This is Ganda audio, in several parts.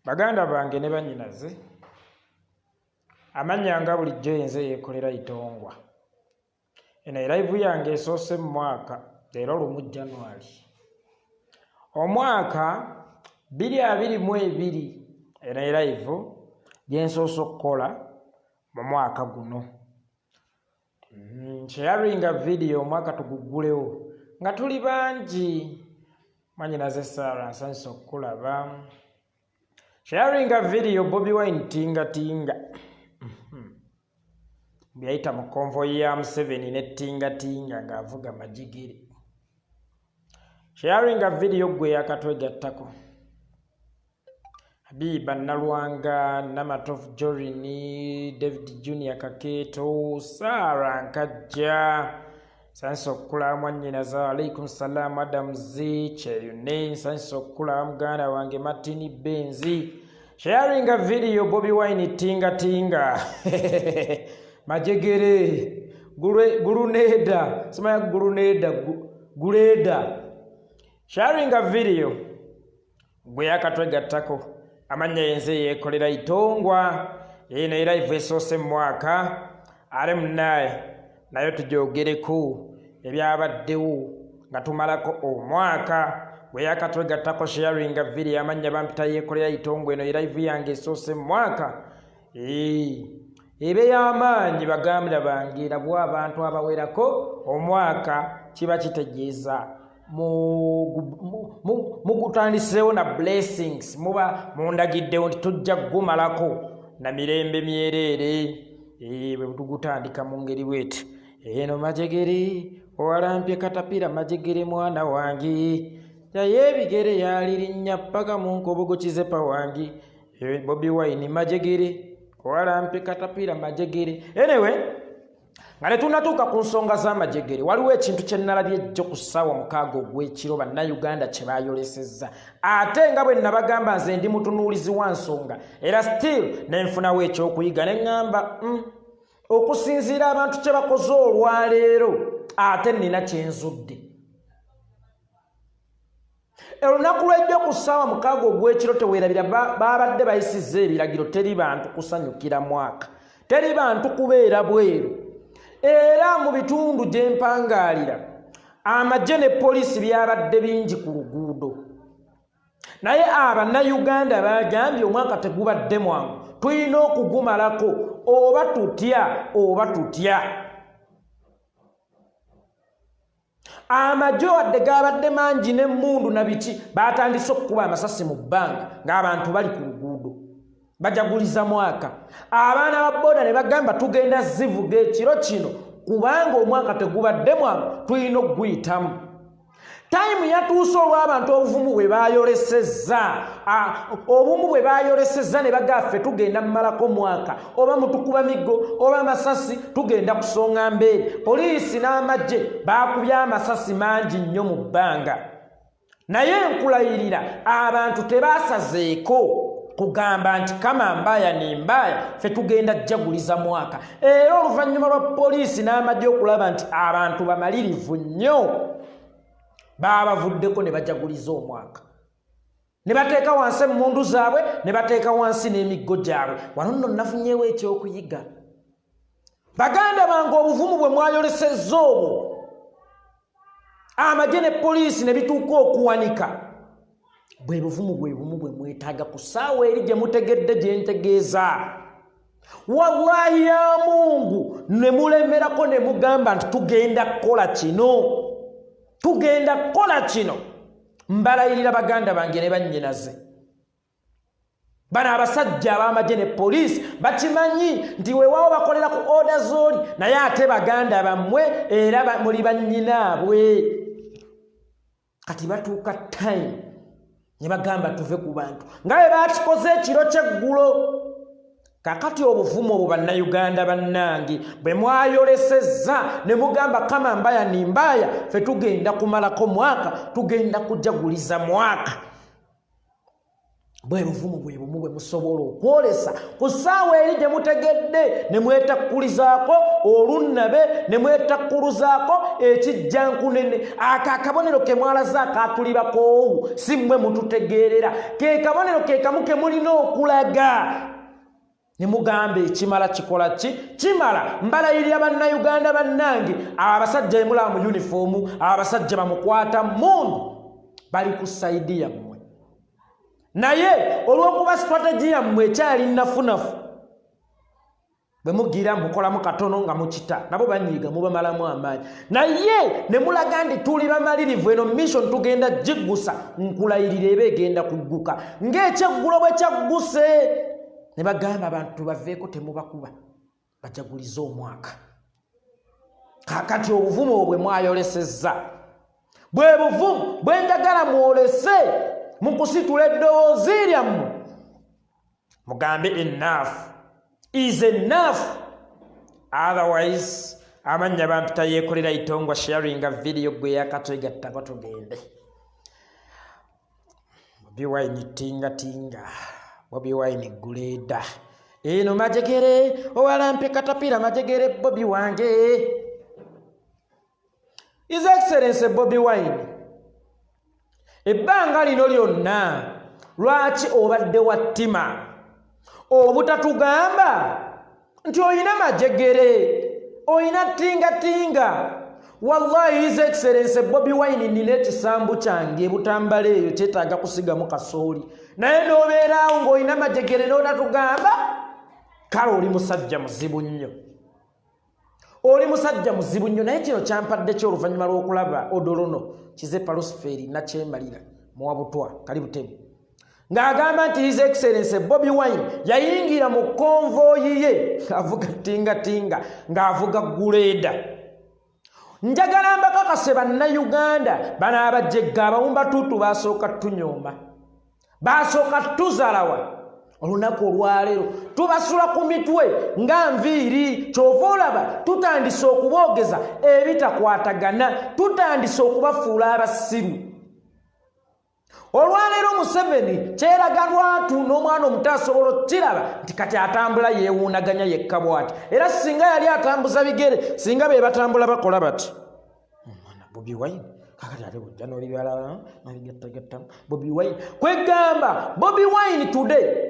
Baganda bange ne bannyinaze amanya nga bulijjo yenze yeekolera Itongwa. Eno live yange esoose mu mwaka leero 1 January omwaka 2022. Eno live gyensoose okukola mu mwaka guno. Sharinga video omwaka tuguggulewo nga tuli bangi. Mwannyinaze Sarah nsanyuse okukulaba. Sharinga video Bobi Wine tingatinga byayita mu konvoyi ya Museveni ne tingatinga ng'avuga majigiri. Sharinga video gwe yakatwegattako Habiba Nalwanga, Namatofu Jorini, David Junior Kaketo, Sarah Nkajja, nsanyuse okukulaba mwannyinaze. Alaikum salam Adam Z Cheyune, nsanyuse okukulaba muganda wange Martin Benzi. Sharinga video Bobi Wine tingatinga majegere guruneda simaya gureda. Sharinga video gwe yakatwegattako amanya yenze yeekolera Itongwa. Eno live esoose mu mwaka ale munaye nayo tujoogereko ebyabaddewo nga tumalako omwaka. Bwe yakatwegattako sharinga video amanya bampita yeekolera Itongwa. Eno live yange esoose mu mwaka ebe y'amaanyi bagambira bange erabwa abantu abawerako omwaka kiba kitegeeza mugutandiseewo na blessings muba mundagiddewo nti tujja kugumalako na mirembe myereere bwe tugutandika mu ngeri bweti. Eno majegere owalampye katapira majegere mwana wange yaye ebigere yalirinnya paka mu nkobogo kizepa wange Bobi Wine majegere owalampye katapira majegere. Anyway nga netunatuuka ku nsonga z'amajegere waliwo ekintu kye nnalabye ejjo ku ssaawa 6 ogw'ekiro bannayuganda kye baayolesezza ate nga bwe nabagamba nze ndi mutunuulizi wa nsonga era still nenfunawo ekyokuyiga ne ŋŋamba okusinziira abantu kye bakoze olwaleero ate nina kyenzudde. Olunaku lw'ejjo ku ssaawa 6 ogw'ekiro teweerabira babadde bayisizza ebiragiro teri bantu kusanyukira mwaka, teri bantu kubeera bweru. Era mu bitundu gye mpangaalira amagye ne poliisi byabadde bingi ku luguudo, naye abannayuganda bagambye omwaka tegubadde mwangu, tulina okugumalako oba tutya oba tutya. Amagye wadde gabadde mangi n'emmundu na biki batandise okukuba amasasi mu bbanga ng'abantu bali ku luguudo bajaguliza mwaka. Abaana ba boda ne bagamba tugenda zivuga ekiro kino kubanga omwaka tegubadde mwangu, tulina okuguyitamu. Time yatuuse olw'abantu obuvumu bwe bayolesezza ne bagaffe tugenda mmalako mwaka oba mutukuba miggo oba amasasi tugenda kusonga mbeere. Poliisi n'amagye bakubye amasasi mangi nnyo mu bbanga, naye nkulayirira abantu tebasazeeko kugamba nti kama mbaya ni mbaya ffe tugenda jaguliza mwaka. Era oluvannyuma lwa poliisi n'amagye okulaba nti abantu bamalirivu nnyo babavuddeko ne bajaguliza omwaka, ne bateeka wansi emmundu zaabwe ne bateeka wansi n'emiggo gyabwe. Wano nno nafunyeewo ekyokuyiga. Baganda bange obuvumu bwe mwayolesezza obwo amagye ne poliisi ne bituuka okuwanika, bwe buvumu bwe bumu bwe mwetaaga ku ssaawa eri gye mutegedde gye ntegeeza. Wallahi ya Mungu ne mulemerako ne mugamba nti tugenda kukola kino, tugenda kukola kino. Mbalayirira baganda bange ne bannyinaze, bano abasajja ab'amagye ne poliisi bakimanyi nti weewaawo bakolera ku oda z'oli, naye ate baganda bammwe era muli bannyinaabwe. Kati batuuka time ne bagamba tuve ku bantu nga bwe bakikoze ekiro ky'eggulo. Kakati obuvumu obwo bannayuganda bannange bwe mwayolesezza ne mugamba kama mbaya ni mbaya ffe tugenda kumalako mwaka, tugenda kujaguliza mwaka. bwe buvumu bwe bumu bwe musobola okwolesa ku ssaawa eri gye mutegedde ne mwetakkuluzaako olunnabe ne mwetakkuluzaako ekijjankunene ako akabonero ke mwalazaako atulibakoowu si mmwe mututegeerera ke kabonero ke kamu ke mulina okulaga ne mugamba ekimala kikola ki kimala mbalayirira bannayuganda bannange abasajja emulaba mu yunifoomu abasajja bamukwata mundu bali ku sayidi yammwe naye olw'okuba strategy yammwe ekyali nafunafu bwe mugira mukolamu katono nga mukita nabo banyiiga mubamalamu amaanyi naye ne mulaga nti tuli bamalirivu eno mission tugenda giggusa nkulayirira eba egenda kugguka ng'ekyeggulo bwe kyagguse ne bagamba abantu baveeko temubakuba bajagulize omwaka kakati obuvumu obwe mwayolesezza bwe buvumu bwe njagala mwolese mukusitula eddoboozi lyammwe mugambe enough is enough otherwise amanya bampita yeekolera itongwa sharinga video gwe yakatwegattako tugende Bobi Wine tingatinga Bobi Wine guleda eno majegere owalampe katapira majegere Bobi wange His Excellency Bobi Wine ebbanga lino lyonna lwaki obadde wattima obutatugamba nti oyina majegere oyina tingatinga wallahi His Excellency Bobi Wine nina ekisambu kyange butambala eyo kyetaaga kusigamu kasooli naye n'obeeraawo ng'olina majegere n'otatugamba kale oli musajja muzibu nnyo oli musajja muzibu nnyo naye kino kyampadde ky'oluvannyuma lw'okulaba odolono kizepa Luciferi nakyemalira muwabutwa kali butemu ng'agamba nti His Excellency Bobi Wine yayingira mu konvoyi ye avuga tingatinga ng'avuga guleeda njagala mbakakase bannayuganda bano abajjegga abawumba tutu basooka tunyooma basooka tuzalawa olunaku olwaleero tubasula ku mitwe nga nviiri kyova olaba tutandise okuboogeza ebitakwatagana tutandise okubafuula abasiru olwaleero Museveni kyeraga lwatu n'omwana omuto asobola okukiraba nti kati atambula yeewuunaganya yekka bw'ati era singa yali atambuza bigere singa be batambula bakola bati omwana Bobi Wine kakati ate bujja n'olibyala n'oligattagattamu Bobi Wine kwegamba Bobi Wine today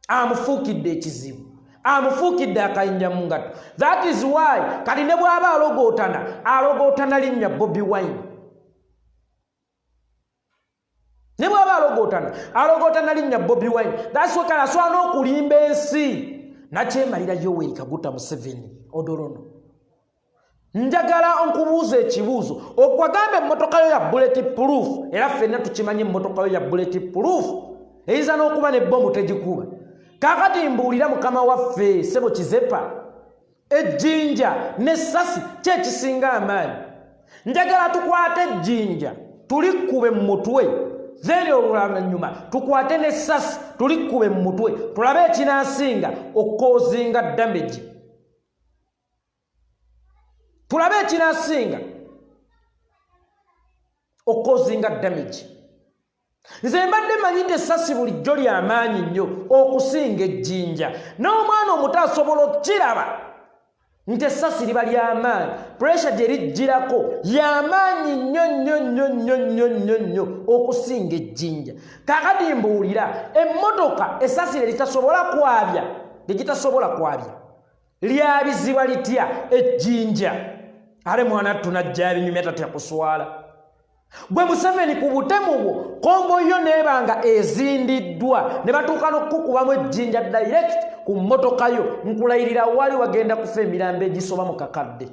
amufuukidde ekizibu amufuukidde akayinja mu ngatto that is why kati ne bw'aba alogootana linnya Bobi Wine ne bw'aba alogootana linnya Bobi Wine that's why kale asobola n'okulimba ensi nakyemalira Yoweri Kaguta Museveni odolono njagala nkubuuza ekibuuzo okwagambe emmotoka yo ya bulletproof era ffenna tukimanye emmotoka yo ya bulletproof eyinza n'okuba n'ebbomu tegikuba kakati mbuulira mukama waffe Ssebo Kizepa ejjinja n'essasi kyekisinga amaanyi njagala tukwate ejjinja tulikkube mu mutwe then oluvannyuma tukwate n'essasi tulikkube mu mutwe tulabe ekinaasinga okkozinga damage tulabe ekinaasinga okkozinga damage nze mbadde manyi nti essasi bulijjo ly'amaanyi nnyo okusinga ejjinja n'omwana omuto asobola okukiraba nti essasi liba ly'amaanyi puresha gye lijjirako y'amaanyi nnyo okusinga ejjinja kakati mbuulira emmotoka essasi lye gitasobola kwabya lyabizibwa litya ejjinja ale mwana tunajja ebinyumya tatya kuswala gwe Museveni ku butemu bwo konvoyi yo neebanga ezindiddwa ne batuuka n'okukubamu ejjinja direct ku mmotoka yo nkulayirira wali wagenda kufa emirambo egisoba mu kakadde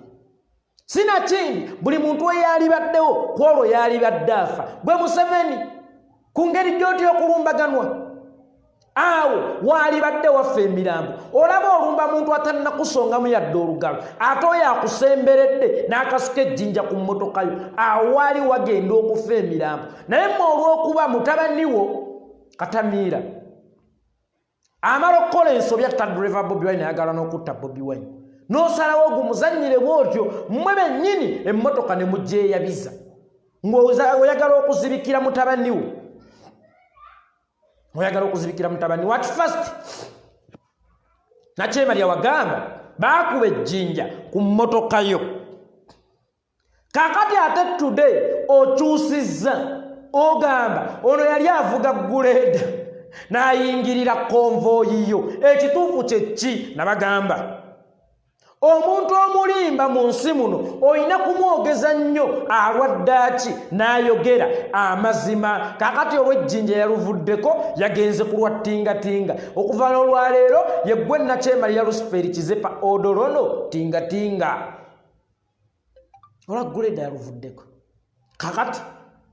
sinakindi buli muntu eyalibaddewo kwolwo yalibadde afa gwe Museveni ku ngeri gy'otya okulumbaganwa awo walibadde waffe emirambo olaba olumba muntu atannakusongamu yadde olugalo ate oyo akusemberedde n'akasuka ejjinja ku mmotoka yo awo wali wagenda okufa emirambo naye mwe olw'okuba mutabaniwo katamiira amala okukola ensobya tadriva Bobi Wine ayagala n'okutta Bobi Wine n'osalawo gumuzannyire bw'otyo mmwe bennyini emmotoka ne mugyeyabiza ng'oyagala okuzibikira mutabaniwo oyagala okuzibikira mutabani what first Nakyemalira wagamba baakuba ejjinja ku mmotoka yo kakati ate today okyusizza ogamba ono yali avuga guleeda n'ayingirira konvoyi yo ekituufu kye ki nabagamba omuntu omulimba mu nsi muno olina kumwogeza nnyo alwaddaaki n'ayogera amazima kakati olw'ejjinja yaluvuddeko yagenze ku lwa tingatinga okuva n'olwaleero yeggwe Nakyemalira Luciferi Kizepa Odolono tingatinga olwa guleeda yaluvuddeko kakati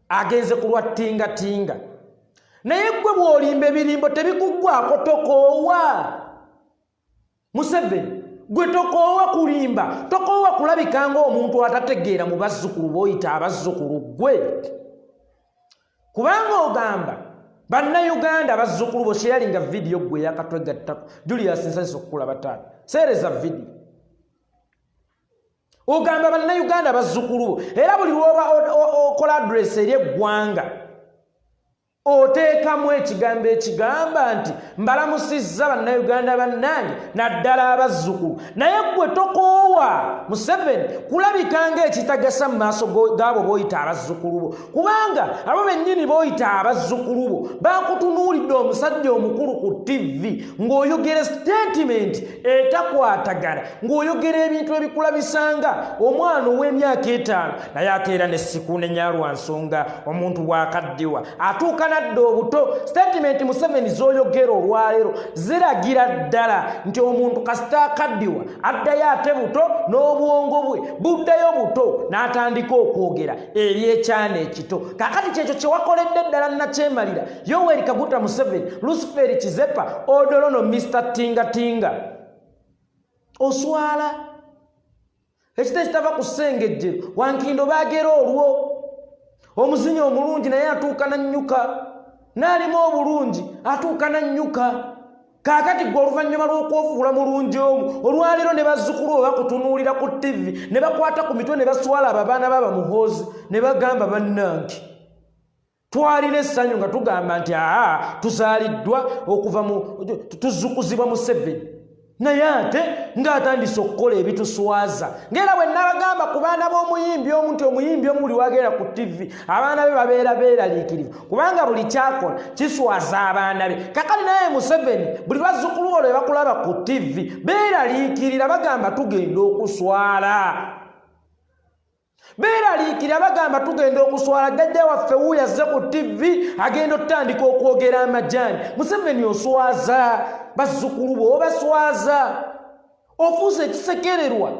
agenze ku lwa tingatinga naye ggwe bw'olimba ebirimbo tebikuggwako tokoowa Museveni gwe tokoowa kulimba tokoowa kulabika ng'omuntu atategeera mu bazzukulu b'oyita abazzukulu gwe kubanga ogamba bannayuganda abazzukulu bo sharinga vidiyo gwe yakatwegattako Julius Nsanyusa okukulaba taata seereza vidiyo ogamba bannayuganda abazzukulu bo era buli lwoba okola adresi eri eggwanga oteekamu ekigambo ekigamba nti mbalamusizza bannayuganda bannange naddala abazzukulu naye ggwe tokoowa Museveni kulabika ng'ekitagasa mu maaso gaabo b'oyita abazzukulu bo kubanga abo bennyini b'oyita abazzukulu bo bakutunuulidde omusajja omukulu ku TV ng'oyogera statement etakwatagana ng'oyogera ebintu ebikulabisanga omwana ow'emyaka 5 naye akeera n'essiku n'enyalwa nsonga omuntu bw'akaddiwa atuuka nadde obuto statement Museveni z'oyogera olwaleero ziragira ddala nti omuntu kasita akaddiwa addayo ate buto n'obwongo bwe buddayo buto n'atandika okwogera eri ekyana ekito kakati kyekyo kye wakoledde ddala Nakyemalira Yoweri Kaguta Museveni Luciferi Kizepa Odolono Mr. Tingatinga oswala ekita kitava ku ssengejjero wankindo baagera olwo omuzinyi omulungi naye atuuka nannyuka n'alimu obulungi atuuka nannyuka kaakati gwe oluvannyuma lw'okwofuula mulungi omu olwaleero ne bazzukulu oba kutunuulira ku TV ne bakwata ku mitwe ne baswala ababaana babamuhoozi ne bagamba bannange twalina essanyu nga tugamba nti tuzaaliddwa okuva tuzzukuzibwa Museveni naye ate ng'atandise okukola ebituswaza ng'era bwe nabagamba ku baana b'omuyimbi omu nti omuyimbi omu buli wagenda ku TV abaana be babeera beeraliikirivu kubanga buli kyakola kiswaza abaana be kakati naye Museveni buli bazzukulu bo lwe bakulaba ku TV beeraliikirira bagamba tugenda okuswala beeraliikirira bagamba tugenda okuswala jjajja waffe wuuyazze ku TV agenda otandika okwogera amajaani Museveni oswaza bazzukulu bo obaswaza ofuuse ekisekererwa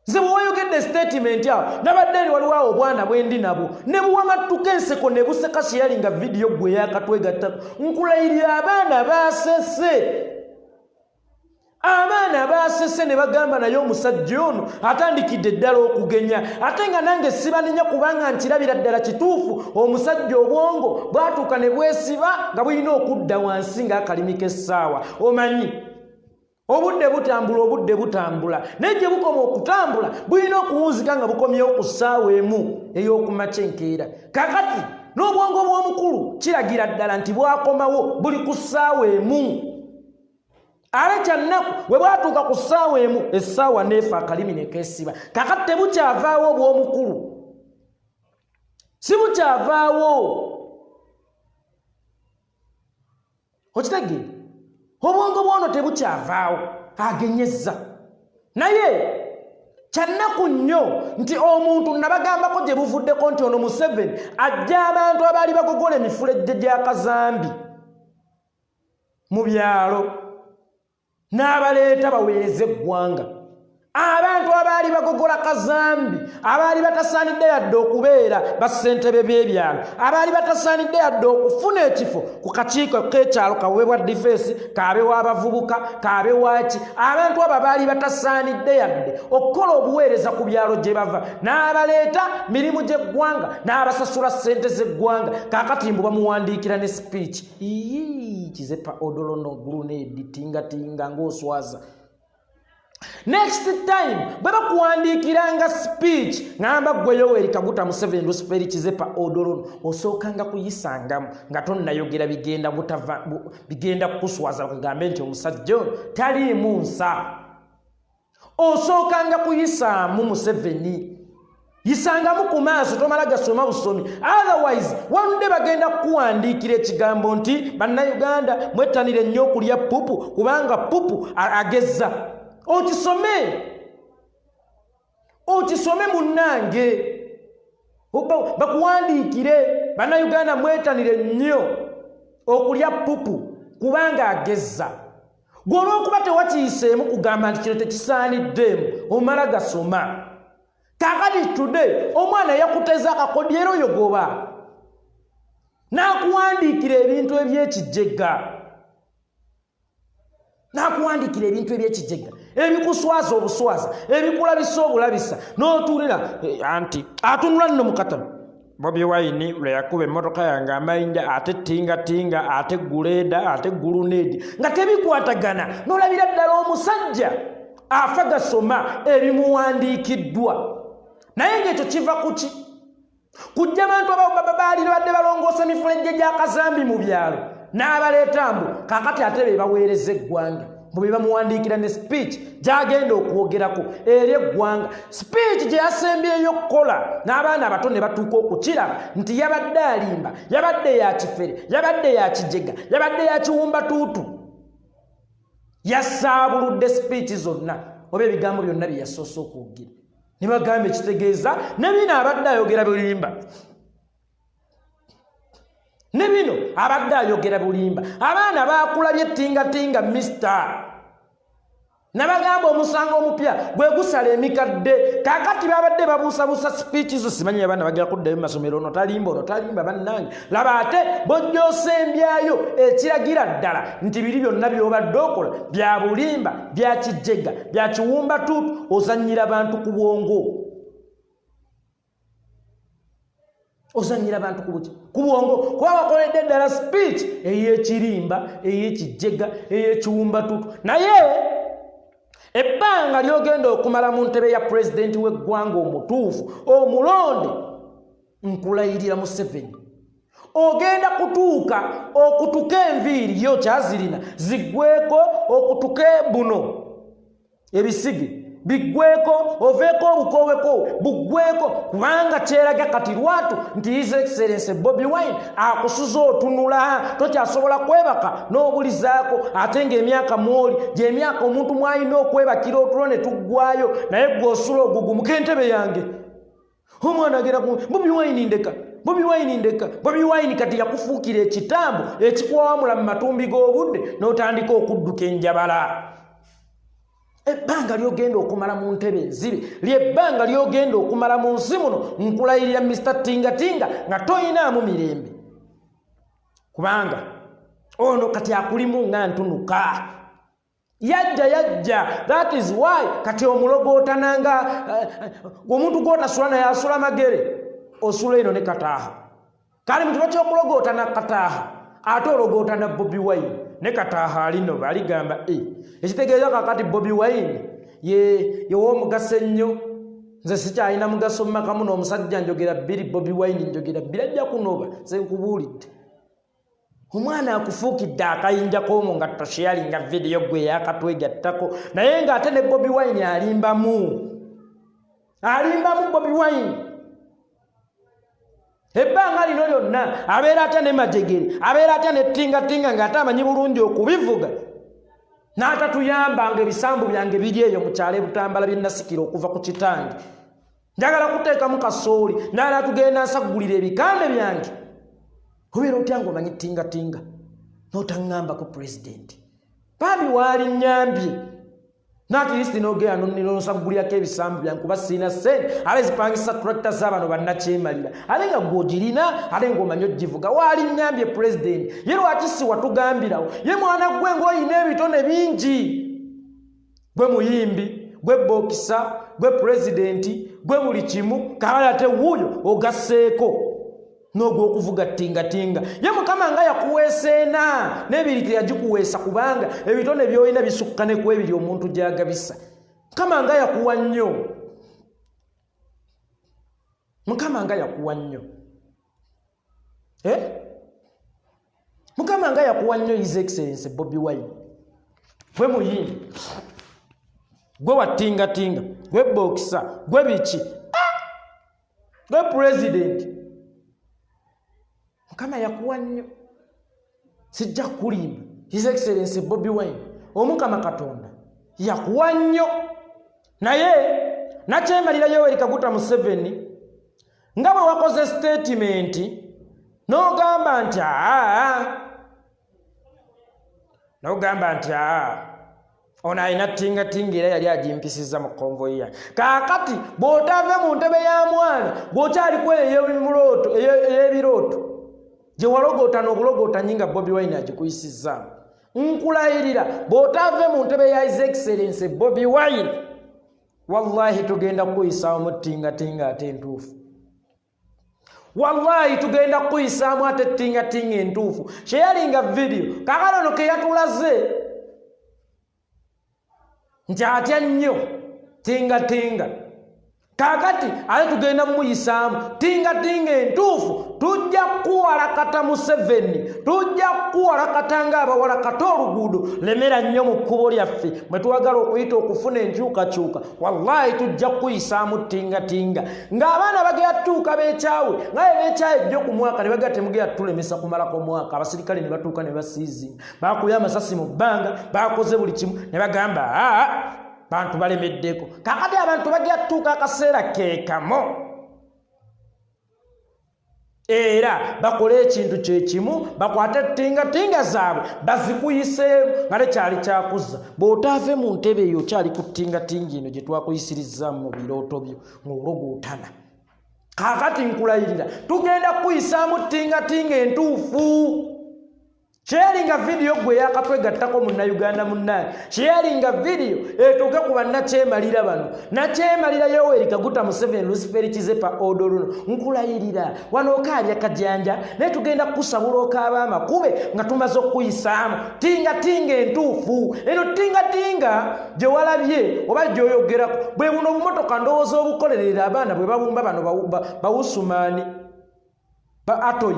nze bwe wayogedde statement awo nabadde eri waliwo awo obwana bwendi nabo ne buwamattuka enseko ne buseka sharinga vidiyo gwe yakatwegattako nkulayirira abaana baasese ne bagamba naye omusajja ono atandikidde ddala okugenya ate nga nange sibanenya kubanga nkirabira ddala kituufu omusajja obwongo bwatuuka ne bwesiba nga bulina okudda wansi ng'akalimi k'essaawa omanyi obudde butambula naye gye bukoma okutambula bulina okuwunzika nga bukomyewo ku ssaawa emu ey'okumakya enkeera kakati n'obwongo bw'omukulu kiragira ddala nti bwakomawo buli ku ssaawa emu ale kyannaku bwe bwatuuka ku ssaawa emu essaawa neefa akalimi ne keesiba kakati tebukyavaawo obw'omukulu si bukyavaawo okitegeera obwongo bwono tebukyavaawo agenyezza naye kyannaku nnyo nti omuntu nabagambako gye buvuddeko nti ono Museveni ajja abantu abaali bagogola emifulejje gya Kazambi mu byalo n'abaleeta baweereze eggwanga abantu abaali bagogola Kazambi abaali batasaanidde yadde okubeera bassentebe b'ebyalo abaali batasaanidde yadde okufuna ekifo ku kakiiko k'ekyalo kaweebwa difensi kaabe w'abavubuka kaabe waaki abantu abo baali batasaanidde yadde okukola obuweereza ku byalo gye bava n'abaleeta mirimu gy'eggwanga n'abasasula ssente z'eggwanga kaakati mbu bamuwandiikira ne speech Kizepa Odolono Guluneedi tingatinga ng'oswaza Next time bwe bakuwandiikiranga speech ngamba gwe Yoweri Kaguta Museveni Lucifer Kizepa Odolon osookanga kuyisangamu nga tonnayogera bigenda kukuswaza kugambe nti omusajja ono taliimu nsa. Osookanga kuyisaamu Museveni, yisangamu ku maaso tomala gasoma busomi, otherwise wanudde bagenda kukuwandiikira ekigambo nti bannayuganda mwettanire nnyo okulya pupu kubanga pupu agezza. Okisome munnange bakuwandiikire bannayuganda mwetanire nnyo okulya pupu kubanga agezza. Gwe olw'okuba tewakiyiseemu kugamba nti kino tekisaaniddemu omala gasoma. Kakati today omwana yakuteza akakodi era oyogoba n'akuwandiikira ebintu eby'ekijjega. N'akuwandiikira ebintu eby'ekijjega ebikuswaza obuswaza ebikulabisa obulabisa n'otuulira anti atunula nno mu katabo. Bobi Wine lwe yakuba emmotoka yange amayinja ate tingatinga ate guleeda ate guluneedi nga tebikwatagana n'olabira ddala omusajja afa gasoma ebimuwandiikiddwa. Naye ng'ekyo kiva ku ki? Kujja abantu baali badde balongoosa emifulejje gy'akazambi mu byalo n'abaleeta mbu kaakati ate be baweereza eggwanga bwe bamuwandiikira ne speech gy'agenda okwogerako eri eggwanga. Speech gye yasembyeyo okukola n'abaana abato ne batuuka okukiraba nti yabadde alimba, yabadde ya kifere, yabadde ya kijega, yabadde ya kiwumbatuutu. Yasaabuludde speech zonna oba ebigambo byonna bye yasoose okwogera ne bagamba ekitegeeza ne bino abadde ayogera bulimba. Ne bino abadde ayogera bulimba. Abaana baakulabye tingatinga mister nabagamba omusango omupya gwe gusala emikadde. Kakati babadde babuusabuusa speech zo simanyi abaana bagera kuddayo mu masomero ono talimba bannange. Laba ate bojjoosembyayo ekiragira ddala nti biri byonna by'obadde okola bya bulimba, bya kijjega, bya kiwumbatuutu, ozannyira bantu ku bwongo. Ozannyira bantu ku bwongo kuba bakoledde ddala speech ey'ekirimba, ey'ekijjega, ey'ekiwumbatuutu. Naye ebbanga lyogenda okumala mu ntebe ya pulezidenti w'eggwanga omutuufu omulonde nkulayirira Museveni ogenda kutuuka okutuka enviiri yo kyazirina ziggweko, okutuka buno ebisige biggweko, oveeko obukowekowe buggweko, kubanga kyeraga kati lwatu nti His Excellency Bobi Wine akusuza otunula tokyasobola kwebaka n'obulizaako ate ng'emyaka mwoli gy'emyaka omuntu mwalina okwebakira otulo ne tuggwayo naye gw'osula ogugumuka entebe yange. Omwana agera ku Bobi Wine ndeka, Bobi Wine ndeka. Bobi Wine kati yakufuukira ekitambo ekikwawamula mu matumbi g'obudde n'otandika okudduka enjabala. Ebbanga lyogenda okumala mu ntebe enzibe lyebbanga lyogenda okumala mu nsi muno nkulayirira Mr. Tingatinga nga toyinaamu mirembe kubanga ono kati akulimu nga ntunuka yajja. That is why kati omulogootananga omuntu gw'otasula naye asula magere osula eno ne kataaha. Kale mu kiba ky'okulogootana kataaha ate ologootana Bobi Wine ne kataaha alino baligamba ekitegeeza kakati Bobi Wine ye w'omugaso ennyo. Nze sikyalina mugaso mu maka muno omusajja njogera bbiri, Bobi Wine njogera bbiri, ajja kunoba ze nkubuulidde. Omwana akufuukidde akayinja k'omwo nga tosharinga vidiyo gwe yakatwegattako naye ng'ate ne Bobi Wine alimbamu Bobi Wine. Ebbanga lino lyonna abeera atya ne majegere, abeera atya ne tingatinga ng'ate amanyi bulungi okubivuga n'atatuyambanga ebisambu byange biri eyo mu kyalo Butambala bye nasikira okuva ku kitange. Njagala kuteekamu kasooli n'ala tugenda nsaggulira ebikande byange. Obeera otya ng'omanyi tingatinga n'otaŋŋamba ku pulezidenti bambi waali nnyambye n'atilisti n'ogera n'osaggulirako ebisambu byange kuba sirina ssente ate zipangisa tractor z'abano bannakyemalira ate nga gw'ogirina ate ng'omanyi ogivuga. Waali nnyambye pulezidenti ye lwaki si watugambirawo? Ye mwana gwe ng'olina ebitone bingi, gwe muyimbi, gwe bookisa, gwe pulezidenti, gwe buli kimu, kabala ate wuuyo ogasseeko n'ogw'okuvuga tingatinga. Ye Mukama nga yakuweeseena n'ebiri teyagikuweesa kubanga ebitone by'olina bisukka ne ku ebiri omuntu gy'agabisa. Mukama nga yakuwa nnyo. Mukama nga yakuwa nnyo. Mukama nga yakuwa nnyo His Excellency Bobi Wine. Gwe muyimbi. Gwe watingatinga. Gwe boxer. Gwe biki. Gwe president. Mukama yakuwa nnyo. Sijja kulimba. His Excellency Bobi Wine. Omukama Katonda. Yakuwa nnyo. Naye nakyemalira Yoweri Kaguta Museveni nga bwe wakoze statement n'ogamba nti ono alina tingatinga era yali agimpisiza mu konvoyi yange. Kaakati bw'otave mu ntebe ya mwana bw'okyaliko ey'ebirooto gye walogoota n'obulogoota nyinga Bobi Wine agikuyisizaamu. Nkulayirira bw'otave mu ntebe ya His Excellency Bobi Wine wallahi tugenda kuyisaamu tingatinga ate entuufu. Wallahi tugenda kuyisaamu ate tingatinga entuufu. Sharinga video kakano ke yatulaze nti atya nnyo tingatinga. Kakati ale tugenda muyisaamu tingatinga entuufu. Tujja kuwalakata Museveni, tujja kuwalakata ng'abawalakata oluguudo lemera nnyo mu kkubo lyaffe mwe twagala okuyita okufuna enkyukakyuka. Wallahi tujja kuyisaamu tingatinga ng'abaana bagenda tuuka beekyawe ngaye beekyawe ejjo ku mwaka ne bagala temugenda tulemesa kumalako mwaka. Abasirikale ne batuuka ne basiizinga baakubye amasasi mu bbanga baakoze buli kimu ne bagamba bantu balemeddeko. Kakati abantu bagenda tuuka akaseera keekamo era bakole ekintu kyekimu bakwate tingatinga zaabwe bazikuyiseemu nga tekyali kyakuza. Bw'otaave mu ntebe eyo kyali ku tingatinga eno gye twakuyisirizaamu mu birooto byo ng'ologootana. Kaakati nkulayirira tugenda kuyisaamu tingatinga entuufu. Sharinga video gwe yakatwegattako munnayuganda munnaye. Sharinga video etuuke ku bannakyemalira bano. Nakyemalira Yoweri Kaguta Museveni Lucifer Kizepa Odoluno. Nkulayirira wano okaabya kajjanja naye tugenda kusabula okaaba amakube nga tumaze okuyisaamu tingatinga entuufu. Eno tingatinga gye walabye oba gy'oyogerako bwe buno obumotoka ndowooza obukolerera abaana bwe babumba bano bawusumaani ba atoyi.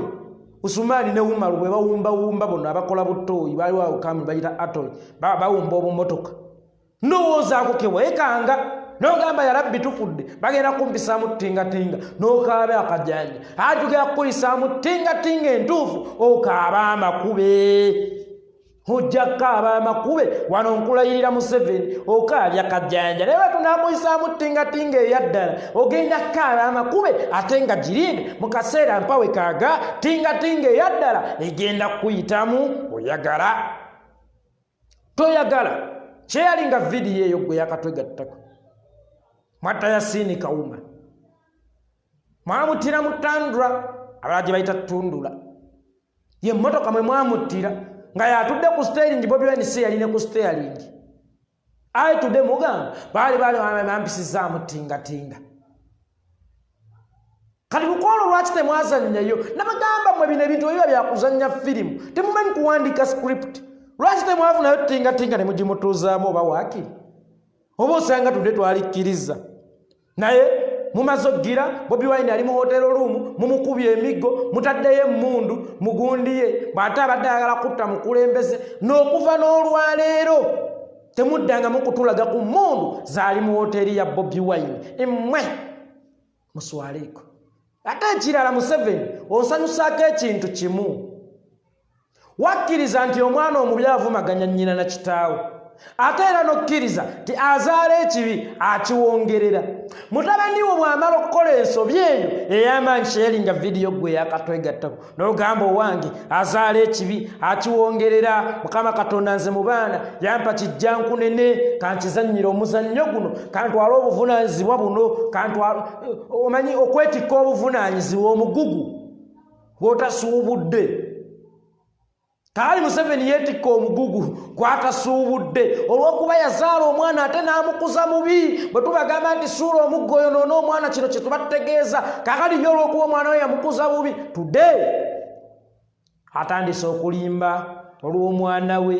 Usumani ne Umaru bwe bawumba bono abakola butoyi bali wa ukambi bayita atoyi bawumba obumotoka. Ndowooza ako kewekanga n'ogamba ya Rabbi tukudde bagenda kumpisaamu tingatinga n'okaabe akajanja ajugera kuyisaamu tingatinga entuufu okaaba amakube. Ojja kaaba amakube wano nkulayirira Museveni okaabya kajjanja naye tunakuyisaamu tingatinga eyaddala ogenda kaaba amakube ate nga girinde mu kaseera mpawe kaaga tingatinga eyaddala egenda kuyitamu oyagala toyagala. Kyeyalinga vidiyo eyo gwe yakatwegattako mwatta Yasiini Kawuma mwamutira mu Tandra abalala gye bayita Tundula ye mmotoka mwe mwamutira nga yatudde ku steering. Bobi Wine si yaline ku steering ayitudde mugamba baali bampisizaamu tingatinga. Kati lukolo lwaki temwazannyayo nabagamba mwe bino ebintu ebiba byakuzannya firimu temumanyi kuwandiika script. Lwaki temwafunayo tingatinga ne mugimutuuzaamu oba waakiri oba osanga tudde twalikkiriza naye mumaze okugira Bobi Wine ali mu hotel room mumukubye emiggo mutaddeyo emmundu mugundiye bw'ate abadde ayagala kutta mukulembeze n'okuva n'olwaleero temuddanga mukutulaga ku mmundu zaali mu hoteri ya Bobi Wine emmwe muswaleeko. Ate ekirala Museveni onsanyusaako ekintu kimu wakkiriza nti omwana omubi avumaganya nnyina na kitaawe ate era n'okkiriza nti azaala ekibi akiwongerera. Mutabani wo bw'amala okukola ensobi eyo ey'amaanyi sharinga vidiyo gwe yakatwegattako n'ogamba owange azaala ekibi akiwongerera. Mukama Katonda nze mu baana yampa kijjankunene kankizannyira omuzannyo guno kantwala obuvunaanyizibwa buno omanyi okwetikka obuvunaanyizibwa omugugu gw'otasuubudde. Kaali Museveni yeetikka omugugu gw'atasuubudde olw'okuba yazaala omwana ate n'amukuza mubi. Bwe tubagamba nti suula omuggo oyo noona omwana kino kye tubategeeza kaakati nnyo olw'okuba omwana we yamukuza bubi. Today atandise okulimba olw'omwana we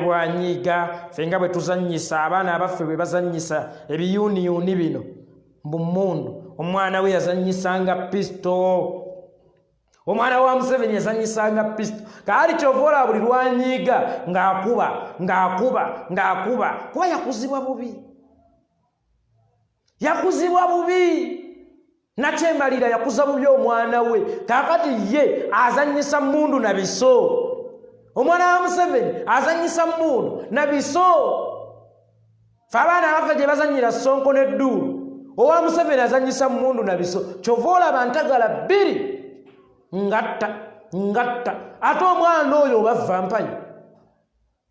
bwanyiiga ffe nga bwe tuzannyisa abaana abaffe bwe bazannyisa ebiyuuniyuuni bino mbumundu omwana we yazannyisanga pisito omwana wa Museveni yazannyisanga pisito kaali kyova olaba buli lwanyiiga ng'akuba kuba yakuzibwa bubi nakyemalira yakuza bubi omwana we kaakati ye azannyisa mmundu na biso omwana wa Museveni azannyisa mmundu na biso fe abaana abaffe gye bazannyira Sonko n'Edduulu owa Museveni azannyisa mmundu na biso kyova olaba ntagala bbiri ngatta ate omwana oyo oba vampayo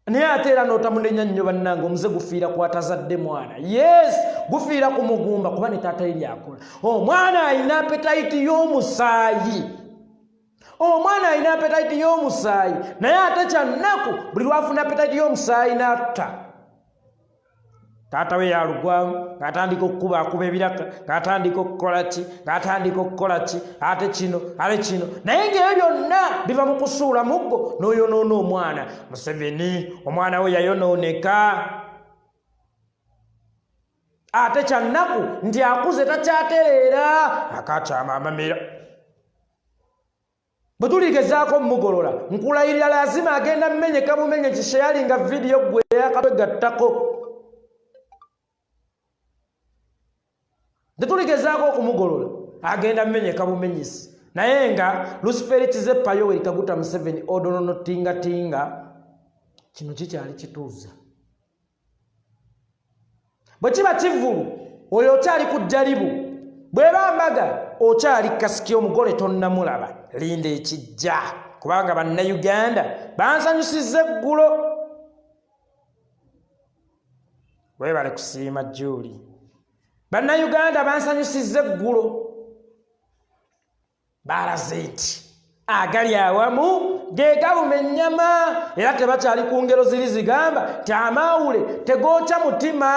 naye ate era n'otamunenya nnyo bannange omuze gufiira kwatazadde mwana yes gufiira ku mugumba kuba ne taata eri akola omwana alina apetayiti y'omusaayi naye ate kyannaku buli lwafuna apetayiti y'omusaayi n'atta taata we yalugwamu ng'atandika okukuba ebiraka ng'atandika okukola ki ate kino naye ng'ebyo byonna biva mu kusuula muggo n'oyonoona omwana Museveni omwana we yayonooneka ate kyannaku nti akuze takyatereera akakyama amamera bwe tuligezaako mugolola nkulayirira lazima agenda mmenyeka bumenye kisheyalinga vidiyo gwe yakatwegattako tetuligezaako okumugolola agenda mmenyeka bumenyisi naye nga Luciferi Kizeppa Yoweri Kaguta Museveni odonono tingatinga kino kikyali kituuza bwe kiba kivulu oyo okyali ku jjalibu bw'eba mbaga okyali kasiki omugole tonnamulaba linda ekijja kubanga bannayuganda bansanyusizza eggulo weebale kusiima Julie bannayuganda bansanyusizza eggulo balaze nti agali awamu ge gabuma ennyama era tebakyali ku ngero ziri zigamba nti amawule tegookya mutima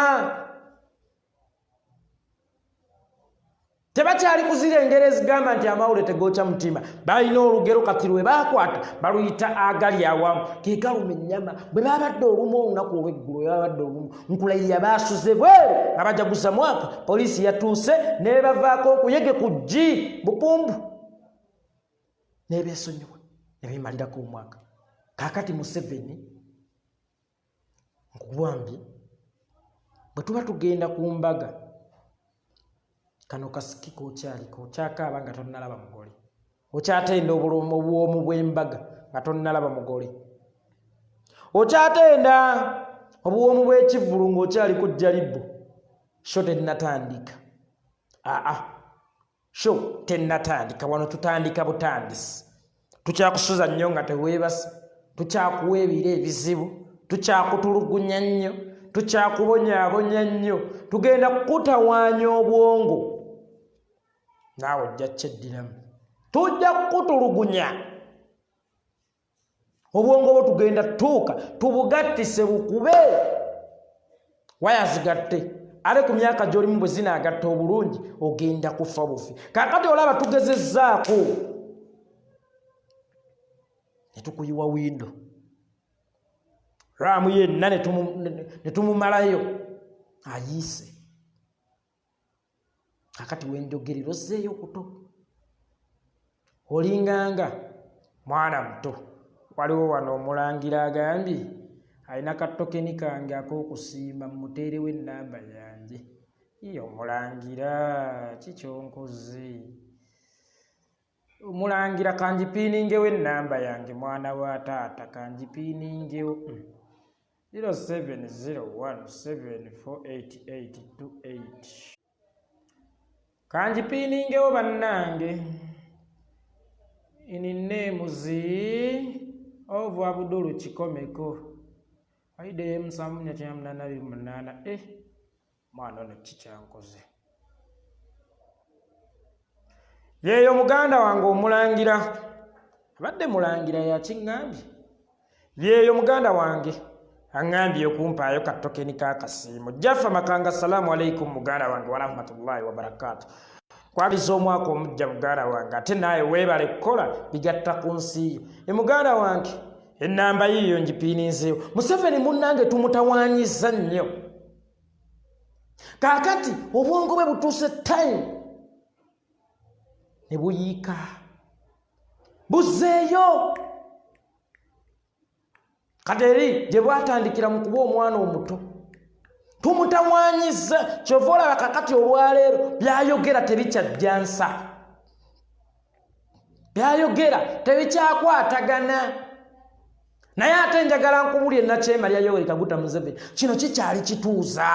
tebakyali kuzira engero ezigamba nti amawule tegookya mutima balina olugero kati lwe baakwata baluyita agali awamu ge galuma ennyama bwe babadde olumu olunaku olw'eggulu babadde olumu nkulayirira baasuze bweru nga bajaguza mwaka poliisi yatuuse nebavaako okuyege ku ggi bupumbu n'ebeesonyiwa ne bimalirako omwaka kaakati Museveni nkugambye bwe tuba tugenda ku mbaga kano kasiki k'okyaliko okyakaaba nga tonnalaba mugole okyatenda obuwomu bw'embaga nga tonnalaba mugole okyatenda obuwomu bw'ekivulu ng'okyali ku jjalibu sho tennatandika sho tennatandika wano tutandika butandisi tukyakusuza nnyo nga teweebase tukyakuwa ebiro ebizibu tukyakutulugunya nnyo tukyakubonyaabonya nnyo tugenda kukutawaanya obwongo naawe ojja kyeddiramu tujja kukutulugunya obwongo bwo tugenda tuuka tubugattise bukube wayazigatte ate ku myaka gy'olimu bwe zinaagatta obulungi ogenda kufa bufi kaakati olaba tugezezzaako ne tukuyiwa windo raamu yenna ne tumumalayo ayiise kakati wenjogerera ozzeeyo kuto olinganga mwana muto waliwo wano omulangira agambye alina katokeni kange ak'okusiima muteerewo ennamba yange iyo omulangira kikyonkoze omulangira kanjipiiningewo ennamba yange mwana wa taata kanjipiiningewo 0701748828 kanjipiiningewo bannange inineemuzi ovu Abudulu Kikomeko aide msamunya kyamnana bimunana mwana ono kikyankoze yeyo muganda wange omulangira abadde mulangira yakiŋŋambye yeyo muganda wange aŋŋambye okumpaayo katokeni kakasiimu Jaffa Makanga salaamu alaikum muganda wange warahmatullahi wabarakatu kwabiza omwaka omujja muganda wange ate naawe weebale kukola bigatta ku nsi yo muganda wange Enamba yiyo njipininzeewo. Museveni munnange tumutawaanyiza nnyo. Kaakati obwongo bwe butuuse time ne buyiika. Buzzeeyo. Kati eri gye bwatandikira mu kuba omwana omuto. Tumutawaanyiza kyova olaba kakati olwaleero byayogera tebikyajjansa. Byayogera tebikyakwatagana. Naye ate njagala nkubulye Nakyemalya Yoweri Kaguta Museveni. Kino kikyali kituuza.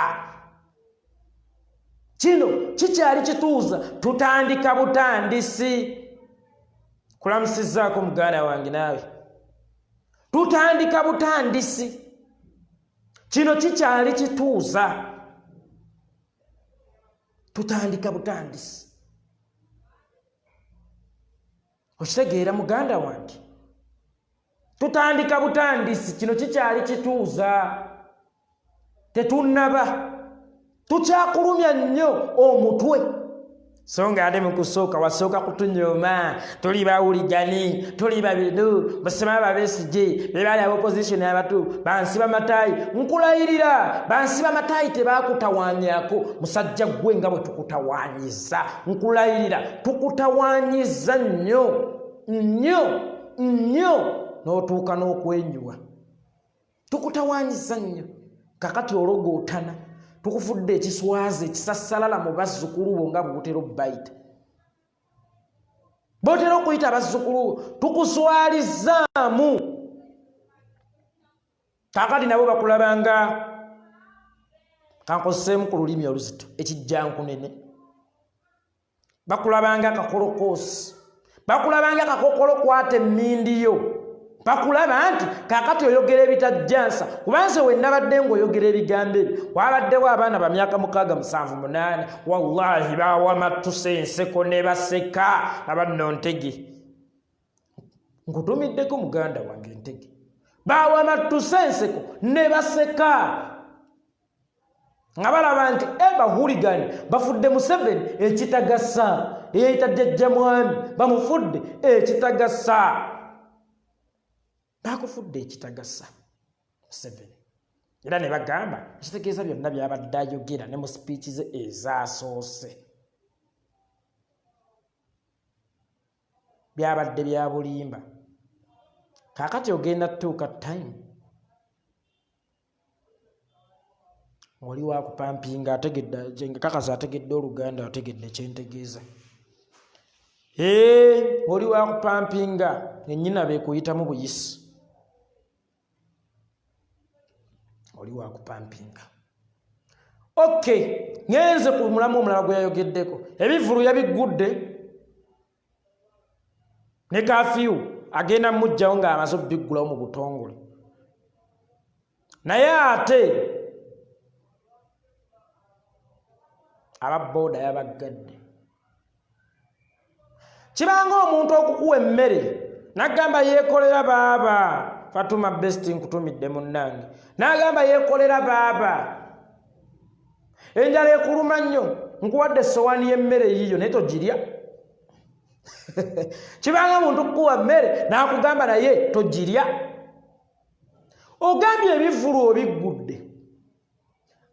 Kino kikyali kituuza. Tutandika butandisi. Kulamusizzaako muganda wange naawe. Tutandika butandisi. Kino kikyali kituuza. Tutandika butandisi. Okitegeera muganda wange. Tutandika butandisi. Kino kikyali kituuza. Tetunnaba. Tukyakulumya nnyo omutwe. So nga ate mu kusooka wasooka kutunyooma. Tuli bawuligani, tuli babinu, Basema Besigye, be bali opposition abatu, bansiba matayi. Nkulayirira, bansiba matayi tebakutawaanyako. Musajja gwe nga bwe tukutawaanyiza. Nkulayirira, tukutawaanyiza nnyo. N'otuuka n'okwenyuwa. Tukutawaanyiza nnyo. Kakati ologootana. Tukufudde ekiswazi ekisassalala mu bazzukulu bo nga bw'otera obbayita. Bw'otera okuyita bazzukulu tukuswalizzaamu. Kaakati nabo bakulabanga kankoseemu ku lulimi oluzito ekijjankunene. Bakulabanga kakolokoosi. Bakulabanga kakokolo kwata emmindi yo. Bakulaba nti kaakati oyogera ebitajjansa kubanze we nabadde ng'oyogera ebigambo ebyo wabaddewo abaana ba myaka 6-7-8 wallahi bawamattusa enseko ne baseka abanno Ntege. Nkutumiddeko muganda wange Ntege. Bawamattusa enseko ne baseka nga balaba nti bahuligani bafudde Museveni ekitagasa eyayita Jjajja Mwami bamufudde ekitagasa. Bakufudde ekitagasa Museveni. Era ne bagamba ekitegeeza byonna byabadde ayogera ne mu speech ze ezaasoose. Byabadde bya bulimba. Kaakati ogenda tuuka time. Oli wakupampinga ategedde kakasa ategedde Oluganda ategedde kyentegeeza. Oli wakupampinga nnyina beekuyitamu buyisi. Oli wakupampinga. Okay, ngenze ku mulamu omulala gwe yayogeddeko. Ebivulu yabigudde ne kafiyu agenda mujjawo ng'amaze obiggulawo mu butongole. Naye ate ababooda yabaggadde. Kibanga omuntu okukuwa emmere n'agamba yeekolera baaba. Fatuma Best nkutumidde munnange. N'agamba yeekolera baaba. Enjala ekuluma nnyo nkuwadde essowaani y'emmere yiyo naye togirya. Kibanga omuntu okukuwa mmere n'akugamba naye togirya. Ogambye ebivulu obiggudde.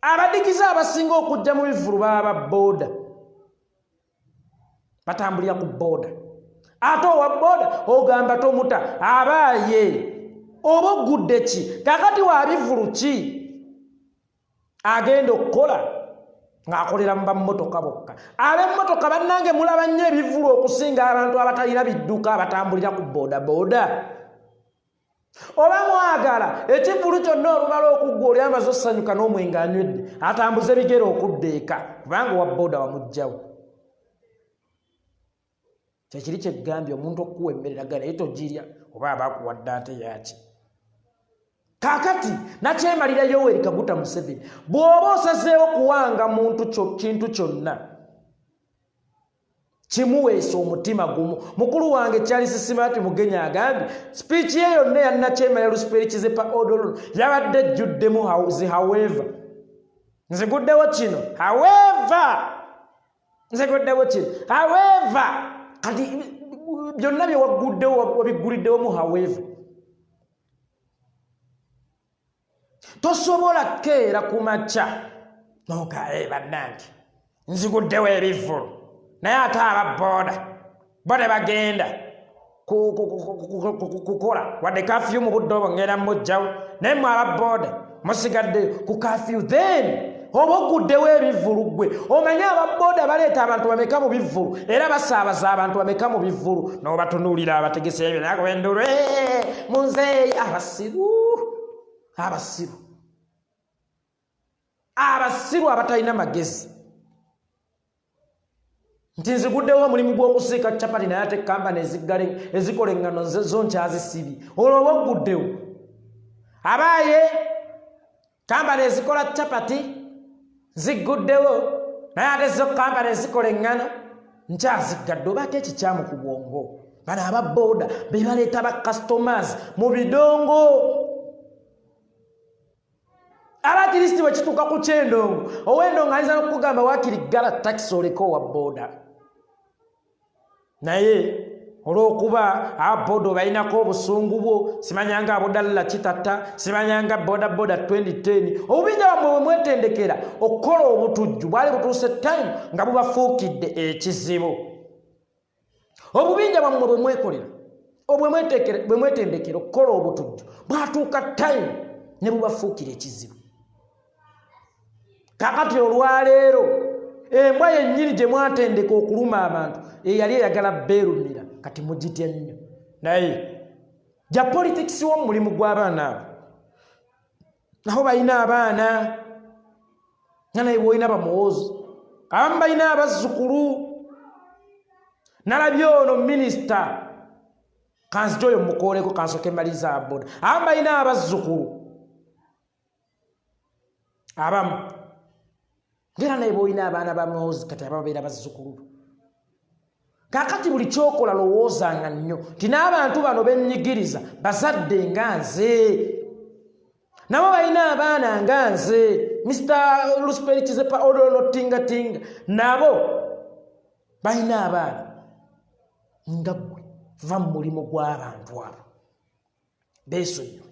Abadigize abasinga okujja mu bivulu baba booda. Batambulira ku booda. Ate owa booda ogamba tomuta abaaye. Oba ogudde ki? Kakati wa bivulu ki agenda okukola ng'akolera mu bammotoka bokka? Ab'emmotoka bannange mulaba nnyo ebivulu okusinga abantu abatalina bidduka abatambulira ku booda booda. Oba mwagala ekivulu kyonna olumala okuggwa oli amaze osanyuka n'omwenge anywedde atambuze bigere okudda eka kubanga owa booda wamugjawo. Kyekiri kyeggambye omuntu okukuwa emmere naga naye togirya oba abakuwadde ate yaki. Kaakati Nakyemalira Yoweri Kaguta Museveni bw'oba osazeewo kuwanga muntu kintu kyonna kimuweesa omutima gumu. Mukulu wange Charles Simati Mugenya agambye speech ye yonna ya Nakyemalira luspeerikize pa odolo yabadde ejjuddemu however. Nziguddewo kino however kati byonna bye waguddewo wabigguliddewo mu however. tosobola keera ku makya nogaye bannange nziguddewo ebivvulu naye ate ababooda bo tebagenda kukola wadde kafyu mu budde obwo ngenda mujjawo naye mwe ababooda musigadde ku kafyu then oba oguddewo ebivvulu gwe omanye ababooda baleeta abantu bameka mu bivvulu era basaabaza abantu bameka mu bivvulu n'obatunuulira abategese ebyo nakubendulu munzeeyi abasiru abatalina magezi nti nziguddewo omulimu gw'okusiika capati naye ate kampani ezikola eŋŋano zo nkyazisibye olwo oba oguddewo abaaye kampani ezikola capati ziguddewo naye ate zo kampani ezikola eŋŋano nkyazigadde obaako ekikyamu ku bwongo bano ababooda be baleeta ba customers mu bidongo abakristi bwe kituuka ku kyendongo ow'endongo ayinza n'okugamba waakiri ggala takisi oleko wa booda naye olw'okuba ababooda obalinako obusungu bwo simanyanga abodalala kitatta simanyanga bodaboda 2010 obubinja bwammwe bwe mwetendekera okukola obutujju bwali butuuse time nga bubafuukidde ekizibu obubinja bwammwe bwe mwekolera bwe mwetendekera okukola obutujju bwatuuka time ne bubafuukira ekizibu kakati olwaleero embwa yennyini gye mwatendeka okuluma abantu eyali eyagala beerumira kati mugitya nnyo naye gya politikisi w'omulimu gw'abaana abo naho balina abaana nga naye bwolina bamuwoozi abamu balina abazzukulu nalabye ono minisita kanzita oyo mukooleko kansoke maliza aboda abamu balina abazzukulu abamu ngera naye bwolina abaana bamuwoozi kati ababeera bazzukulu kakati buli kyokola lowoozanga nnyo nti n'abantu bano bennyigiriza bazadde nga nze nabo balina abaana nga nze Mr. Lusperikizepa Odono Tingatinga nabo balina abaana nga ggwe va mu mulimu gw'abantu abo beesonyiwe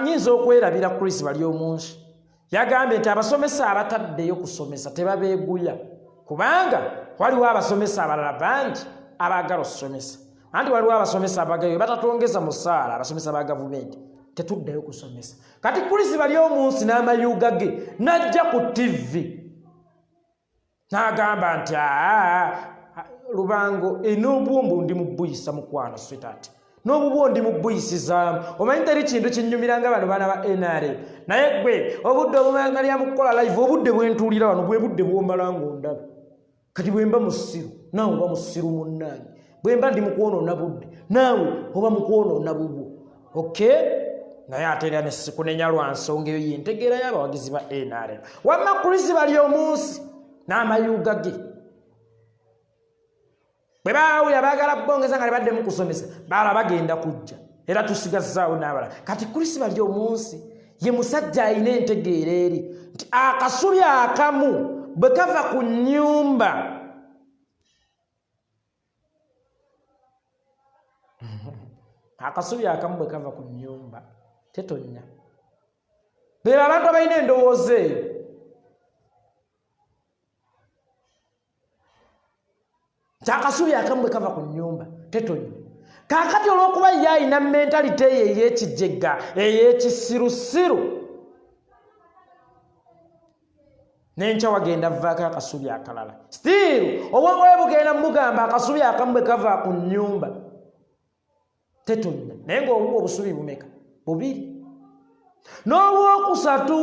nyinza okwerabira Chris bali omunsi yagambye nti abasomesa abataddeyo kusomesa tebabeeguya kubanga waliwo abasomesa abalala bangi abaagala okusomesa anti waliwo abasomesa abagayo batatwongeza musaala abasomesa ba gavumenti tetuddayo kusomesa kati Chris bali omunsi n'amayuga ge najja ku TV n'agamba nti Lubango n'obuwombo ndi mu buyisa mukwano sweetheart n'obubuwo ndi mu buyisizaamu omanyi teri kintu kinnyumiranga bano baana ba NRM naye gwe obudde obumalya mu kukola live obudde bwentuulira wano bwe budde bwomala ng'ondaba kati bwemba musiru naawe oba musiru munnange bwemba ndi mu kwonoona budde naawe oba mu kwonoona bubwo okay naye ate era nesikunenya lwa nsonga eyo yentegeera y'abawagizi ba NRM wamma Chris bali omunsi n'amayuga ge bwe baawulira baagala bongeza nga lebadde mu kusomesa baala bagenda kujja era tusigazaawo n'abalala kati Chris bali omunsi ye musajja alina entegeera eri nti akasubi akamu bwe kava ku nnyumba akasubi akamu bwe kava ku nnyumba tetonya beera abantu abalina endowooza eyo akasubi akamu bwe kava ku nnyumba tetonya kaakati olw'okuba ye alina mentalite eyo ey'ekijega ey'ekisirusiru n'enkya wagenda vaako akasubi akalala still obwongoye bugenda mugamba akasubi akamu bwe kava ku nnyumba tetonya naye ng'obuba obusubi bumeka bubiri n'olwokusatu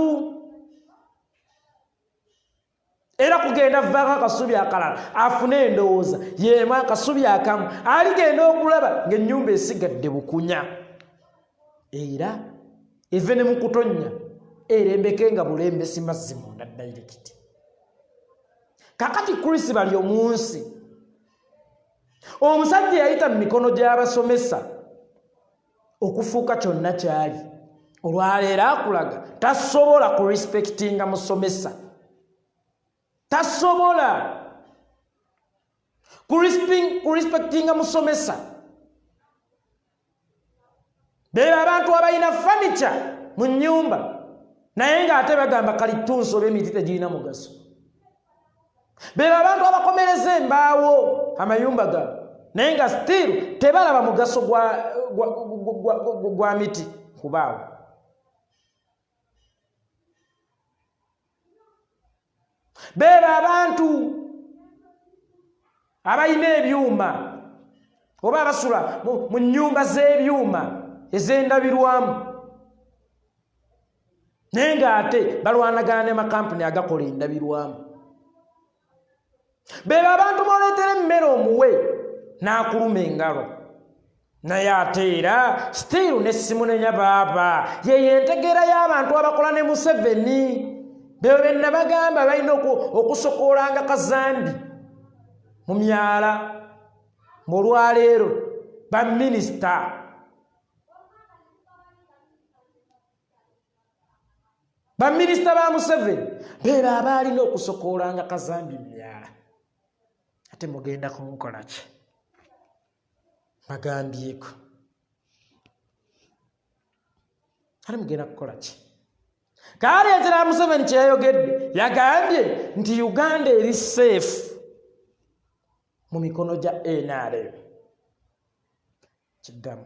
era kugenda vaako akasubi akalala afune endowooza yeemu akasubi akamu aligenda okulaba ng'ennyumba esigadde bukunya era eve ne mu kutonnya erembeke nga bulembesi mazzi munda dayirikiti kakati Chris bali omunsi omusajja yayita mu mikono gy'abasomesa okufuuka kyonna kyali olwaleero akulaga tasobola kurespectinga musomesa tasobola kurespectinga musomesa beera abantu abalina furniture mu nnyumba naye ng'ate bagamba kalitunsi oba emiti tegirina mugaso. Be abantu abakomereza embaawo amayumba gaabwe naye nga still tebalaba mugaso gwa miti kubaawo. Beebo abantu abalina ebyuma oba abasula mu nnyumba z'ebyuma ez'endabirwamu naye ng'ate balwanagana n'amakampuni agakola endabirwamu. Beebo abantu b'oleetera emmere omuwe n'akuluma engalo naye ate era still n'essimu nenya baaba yeyo entegeera y'abantu abakola ne Museveni. Beebo be nabagamba balina okusokoolanga kazambi mu myala olwaleero baminisita ba Museveni beebo abaalina okusokoolanga kazambi mu myala. Ate mugenda kunkola ki? Bagambyeko ate mugenda kukola ki? Kaleetera Museveni kyeyayogedde yagambye nti Uganda eri safe mu mikono gya NRM. Kiddamu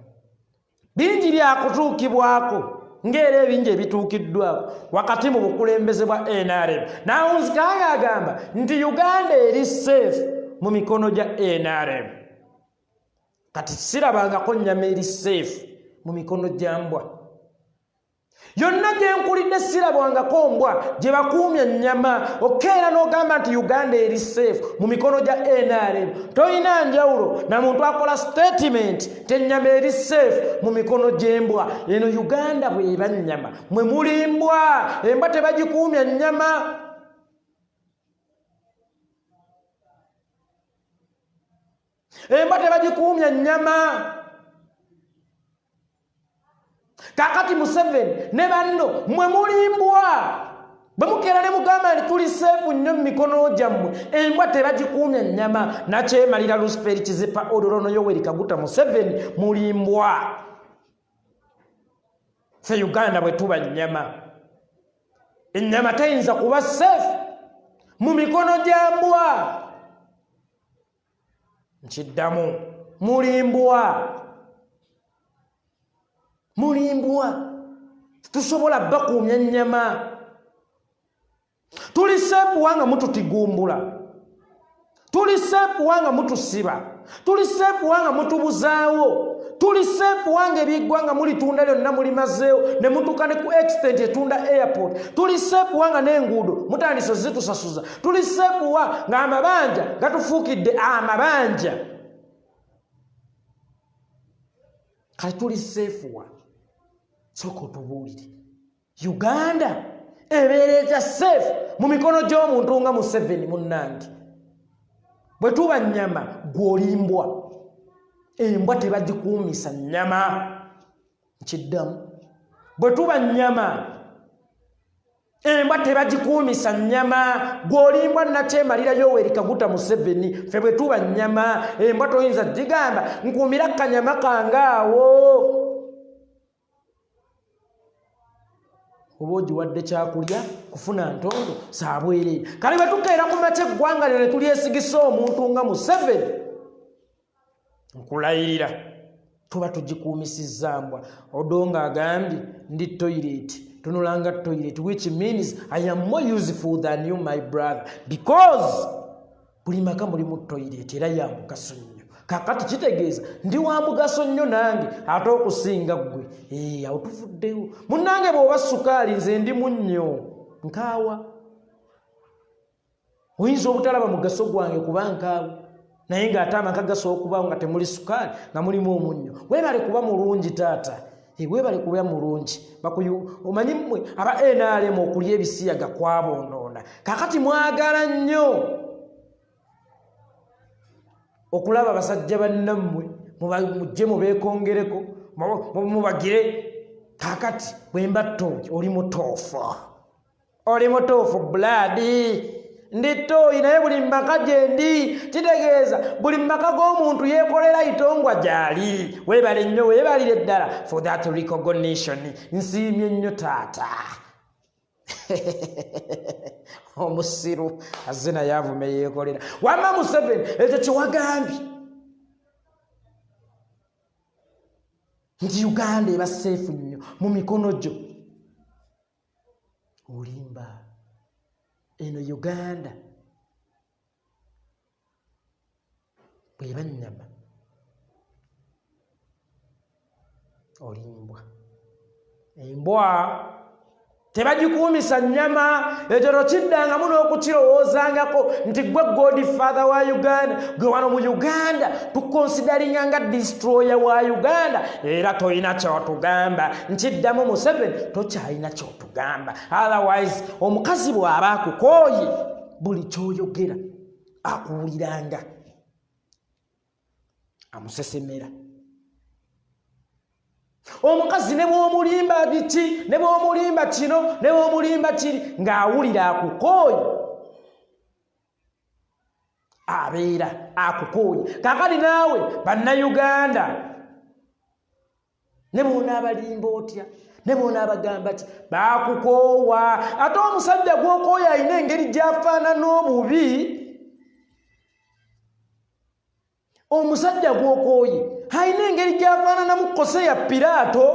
bingi byakutuukibwako ng'era ebingi ebituukiddwako wakati mu bukulembeze bwa NRM. Nawunzikanga agamba nti Uganda eri safe mu mikono gya NRM. Kati sirabangako nnyama eri safe mu mikono gya mbwa. Yonna gye nkulidde sirabwangako mbwa gye bakuumya ennyama okeera n'ogamba nti Uganda eri safe mu mikono gya NRM. Toyina njawulo na muntu akola statement ti ennyama eri safe mu mikono gy'embwa. Eno Uganda bw'eba nnyama mwe muli mbwa. Embwa tebagikuumya nnyama. Embwa tebagikuumya nnyama. Kakati Museveni ne banno mwe mulimbwa bwe mukeera ne mugamba nti tuli seefu nnyo mu mikono gyammwe. Embwa tebagikuumya nnyama. Nakyemalira Lucifer Kizipa Odorono Yoweri Kaguta Museveni mulimbwa. Ffe Uganda bwe tuba nnyama. Ennyama teyinza kuba seefu mu mikono gya mbwa. Nkiddamu mulimbwa. Mulimbwa. Tusobola bakuumya nnyama. Tuli seefu wanga mututigumbula. Tuli seefu wanga mutusiba. Tuli seefu wanga mutubuzaawo. Tuli seefu wanga ebiggwanga mulitunda lyonna mulimazeewo ne mutuuka ne ku extent etunda airport. Tuli seefu wanga n'enguudo mutandise zitusasuza. Tuli seefu wa ng'amabanja gatufuukidde amabanja. Kati tuli seefu wa sooka otubuulire Uganda ebeera etya safe mu mikono gy'omuntu nga Museveni munnange. Bwe tuba nnyama gw'olimbwa. Embwa tebagikuumisa nnyama. Nkiddamu bwe tuba nnyama embwa tebagikuumisa nnyama. Gw'olimbwa nakyemalira Yoweri Kaguta Museveni. Ffe bwe tuba nnyama embwa toyinza gigamba nkuumira kanyama kangaawo. Oba ogiwadde kyakulya kufuna ntondo saabwereere. Kale bwe tukeera ku makya eggwanga lyo ne tulyesigisa omuntu nga Museveni nkulayirira tuba tugikuumisizza mbwa. Odongo agambye ndi toilet tunulanga toilet which means I am more useful than you my brother because buli maka mulimu toilet era ya mugaso nnyo. Kakati kitegeeza ndi wa mugaso nnyo nange ate okusinga ggwe. Awo tuvuddewo munnange. Bw'oba sukaali nze ndi munnyo nkaawa. Oyinza obutalaba mugaso gwange kuba nkaawa naye ng'ate amaka gasobola okubaawo nga temuli sukaali nga mulimu omunnyo. Weebale kuba mulungi taata. Weebale kuba mulungi. Omanyi mmwe aba NRM okulya ebisiyaga kwabondoona. Kakati mwagala nnyo okulaba abasajja bannammwe mujje mubeekongereko mubagire. Kakati bwe mba ttooki oli mutuufu. Oli mutuufu blood. nditoyi naye buli maka gyendi kitegeeza buli maka g'omuntu yeekolera itongwa gyali. Weebale nnyo weebalire ddala for that recognition. Nsiimye nnyo taata. Omusiru azze naye avume yeekolera. Wamma Museveni ekyo kyewagambye nti Uganda eba seefu nnyo mu mikono gyo. Olimba eno Uganda bweba nnyama olimbwa. Embwa tebagikuumisa nnyama ekyo kiddangamu n'okukirowoozangako nti gwe Godfather wa Uganda, gwe wano mu Uganda tukonsidaringa nga destroyer wa Uganda era tolina kyotugamba. Nkiddamu Museveni tokyalina kyotugamba. Otherwise omukazi bw'aba akukooye buli kyoyogera akuwuliranga amusesemera. Omukazi ne bw'omulimba biki ne bw'omulimba kino ne bw'omulimba kiri ng'awulira akukooye abeera akukooye. Kaakati naawe bannayuganda ne bw'onaabalimba otya ne bw'onaabagamba ki baakukoowa. Ate omusajja gw'okooye alina engeri gy'afaanana obubi. Omusajja gw'okooye alina engeri gy'afaananamu Koseya Piraato.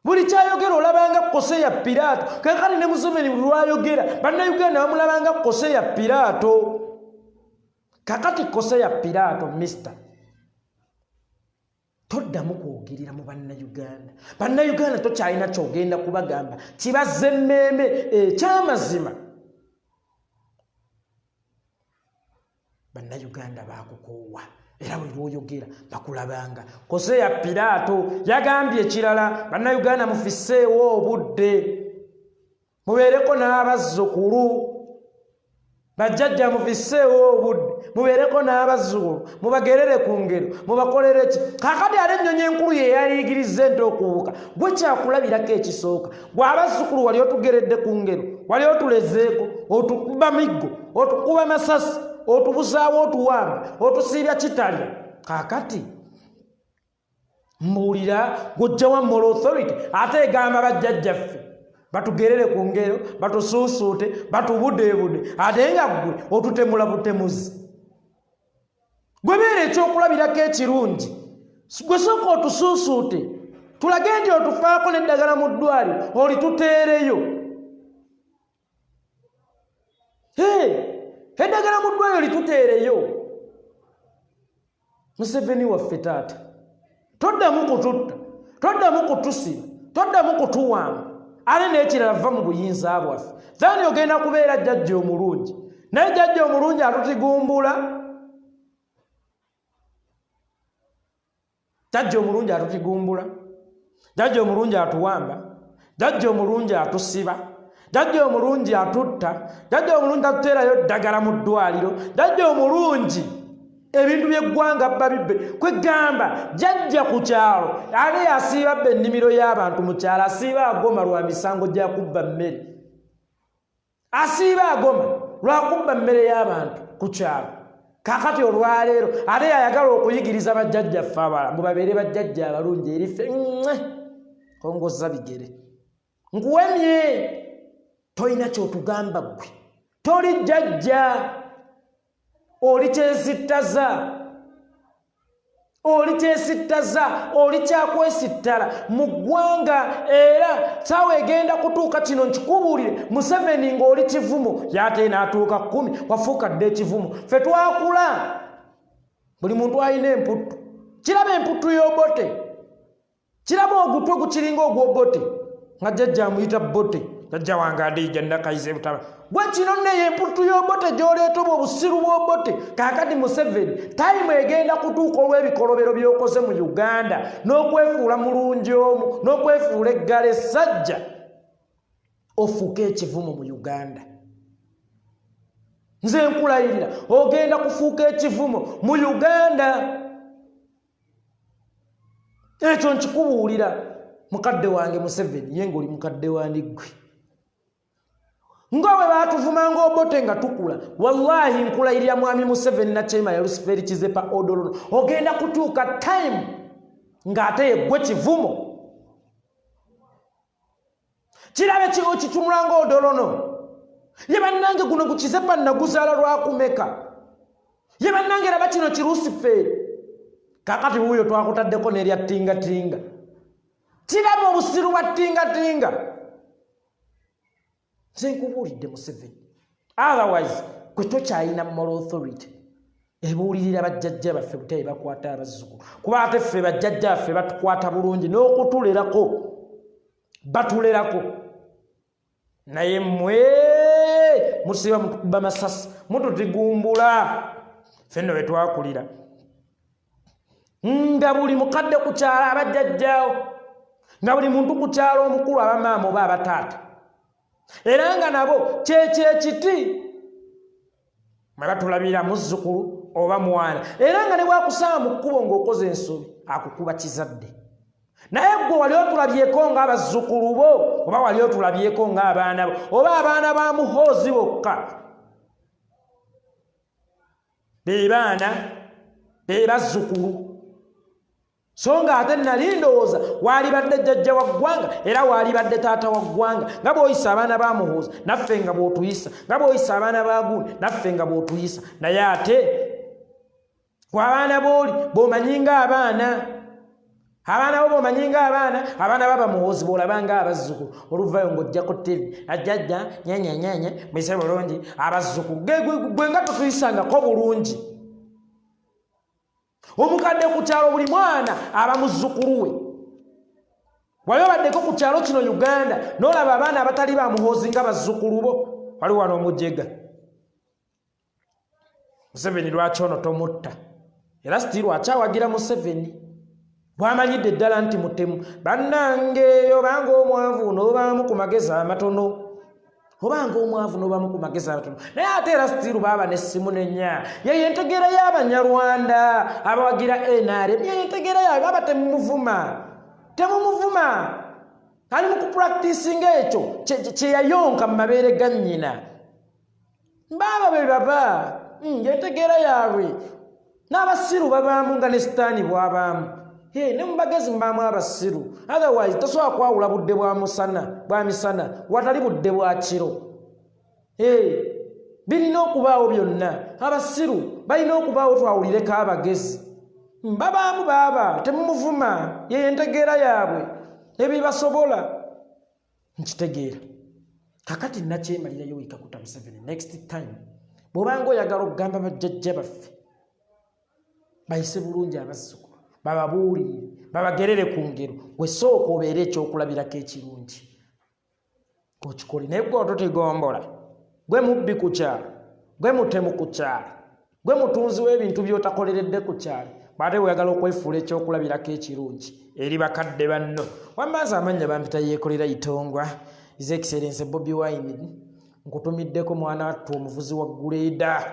Buli kyayogera olabanga Koseya Piraato. Kaakati ne Museveni buli lwayogera bannayuganda bamulabanga Koseya Piraato. Kaakati Koseya Piraato mister toddamu kwogerera mu bannayuganda. Bannayuganda tokyalina kyogenda kubagamba kibazze emmeeme ekyamazima. Bannayuganda baakukoowa era buli lwoyogera bakulabanga. Koseya Piraato yagambye ekirala, bannayuganda mufisseewo obudde mubeereko n'abazzukulu. Bajjajja mufisseewo obudde mubeereko n'abazzukulu mubagerere ku ngero mubakolere ki. Kaakati ate ennyonyi enkulu ye yayigiriza ente okuwuka. Gwe kyakulabirako ekisooka gwe abazzukulu wali otugeredde ku ngero, wali otulezeeko, otukuba miggo, otukuba masasi, otubuzaawo, otuwamba, otusiibya kitalya. Kaakati mbuulira gujja wa Moral Authority ate egamba bajjajjaffe batugerere ku ngero, batusuusuute, batubudeebude, ate nga ggwe otutemula butemuzi. Gwe beera ekyokulabirako ekirungi, gwe sooka otusuusuute tulage nti otufaako n'eddagala mu ddwaliro olituteereyo. Eddagala mu ddwaliro lituteereyo. Museveni waffe taata toddamu kututta, toddamu kutusiba, toddamu kutuwamba. Ale n'ekirala va mu buyinza bwaffe. Thani ogenda kubeera jjajja omulungi, naye jjajja omulungi atutigumbula. Jjajja omulungi atutigumbula, jjajja omulungi atuwamba, jjajja omulungi atusiba, jjajja omulungi atutta, jjajja omulungi atuteerayo ddagala mu ddwaliro, jjajja omulungi ebintu by'eggwanga bba bibbe. Kwegamba jjajja ku kyalo ale asiiba bba ennimiro y'abantu mu kyalo, asiiba agoma lwa misango gya kubba mmere, asiiba agoma lwa kubba mmere y'abantu ku kyalo. Kaakati olwaleero ate yayagala okuyigiriza bajjajjaffe abalala mubabeere bajjajja abalungi eriffe. Kongozza bigere nkuwemye, tolina kyotugamba ggwe, toli jjajja, oli kyesittaza, oli kyesittaza, oli kyakwesittala mu ggwanga. Era saawa egenda kutuuka kino nkikubuulire, Museveni ng'oli kivumo y'ate n'atuuka 10 wafuuka dde ekivumo. Ffe twakula buli muntu alina emputtu, kiraba emputtu y'obote, kiraba ogutwe gukiringa ogw'obote nga jjajja amuyita bote, jjajja wange Adija Ndakayize Butaba. Gwe kino nne y'emputtu y'obote gy'oleeta obwo obusiru bw'obote. Kaakati Museveni tayimu egenda kutuuka olw'ebikolobero by'okoze mu Uganda n'okwefuula mulungi omu n'okwefuula eggala essajja ofuuke ekivumo mu Uganda. Nze nkulayirira ogenda kufuuka ekivumo mu Uganda. Ekyo nkikubuulira mukadde wange Museveni, ye ng'oli mukadde wani ggwe. nga bwe baatuvumanga obote nga tukula. Wallahi nkulayirira mwami Museveni na Kyema ya Luciferi Kizepa Odolono ogenda kutuuka time ng'ate yeggwe kivumo. Kirabe kino kitunula ng'Odolono. Ye bannange guno ku Kizepa naguzaala lwakumeka. Ye bannange raba kino ki Luciferi. Kakati wuyo twakutaddeko n'erya tingatinga. Kirabe obusiru bwa tingatinga. Nze nkubuulidde Museveni. Otherwise, gwe tokyalina moral authority. Ebuulirira bajjajja baffe butebe bakwata abazzukulu. Kuba ate ffe bajjajja baffe batukwata bulungi n'okutulerako. Batulerako. Naye mmwe musiba mutukuba masasi. Mututigumbula. Ffenno bwe twakulira. Nga buli mukadde ku kyalo abajjajjaawo. Nga buli muntu ku kyalo omukulu abamaama oba abataata. Era nga nabo kyekiti mwe batulabira muzzukulu oba mwana. Era nga ne bwakusaba mu kkubo ng'okoze ensobi akukuba kizadde. Naye gwe wali otulabyeko ng'abazzukulu bo oba wali otulabyeko ng'abaana bo oba abaana ba muhoozi bokka. Be baana be bazzukulu. So nga ate nali ndowooza waali badde jjajja wa ggwanga era waali badde taata wa ggwanga nga bw'oyisa abaana ba muhoozi naffe nga bw'otuyisa nga bw'oyisa abaana ba gundi naffe nga bw'otuyisa. Naye ate abaana b'oli bw'omanyi ng'abaana bo bw'omanyi ng'abaana baba muhoozi bw'olaba ng'abazzukulu oluvayo ng'ojjako TV ajjajja nyanyanyanya mwise bulungi abazzukulu gwe nga totuyisangako bulungi. Omukadde ku kyalo buli mwana aba muzzukulu we. Wali obaddeko ku kyalo kino Uganda n'olaba abaana abatali ba muhoozi nga bazzukulu bo. Wali wano omujega. Museveni lwaki ono tomutta? Era sitiru akyawagira Museveni. Bw'amanyidde ddala nti mutemu. Bannange obanga omwavu n'obaamu ku magezi amatono. Obanga omwavu n'obaamu ku magezi amatono. Naye ate era sitiru baaba n'essimu n'ennya. Ye entegeera y'Abanyarwanda abawagira NRM. Ye entegeera yaabwe aba temumuvuma. Temumuvuma. Ali mu kupracticinga ekyo kye yayonka mu mabeere ga nnyina. Baaba be baba. Ye entegeera yaabwe. N'abasiru babaamu nga ne sitaani bw'abaamu. Ne mubagezi mbaamu abasiru. Otherwise tosobola kwawula budde bwa misana watali budde bwa kiro. Birina okubaawo byonna. Abasiru balina okubaawo twawulireko abagezi. Babaamu baaba temumuvuma. Ye entegeera yaabwe ebibasobola nkitegeera. Kakati nakyemalirayo wikakuta Museveni next time bw'obanga oyagala okugamba bajjajja baffe bayise bulungi abazzukulu bababuulire babagerere ku ngero gwe sooka obeere ekyokulabirako ekirungi kokikole. Naye gwe ototegombola gwe mubbi ku kyalo gwe mutemu ku kyalo gwe mutunzi w'ebintu by'otakoleredde ku kyalo bw'ate oyagala okwefuula ekyokulabirako ekirungi eri bakadde banno. Wammanzi amannya bampita yeekolera Itongwa His Excellency Bobi Wine nkutumiddeko mwana wattu omuvuzi wa guleeda.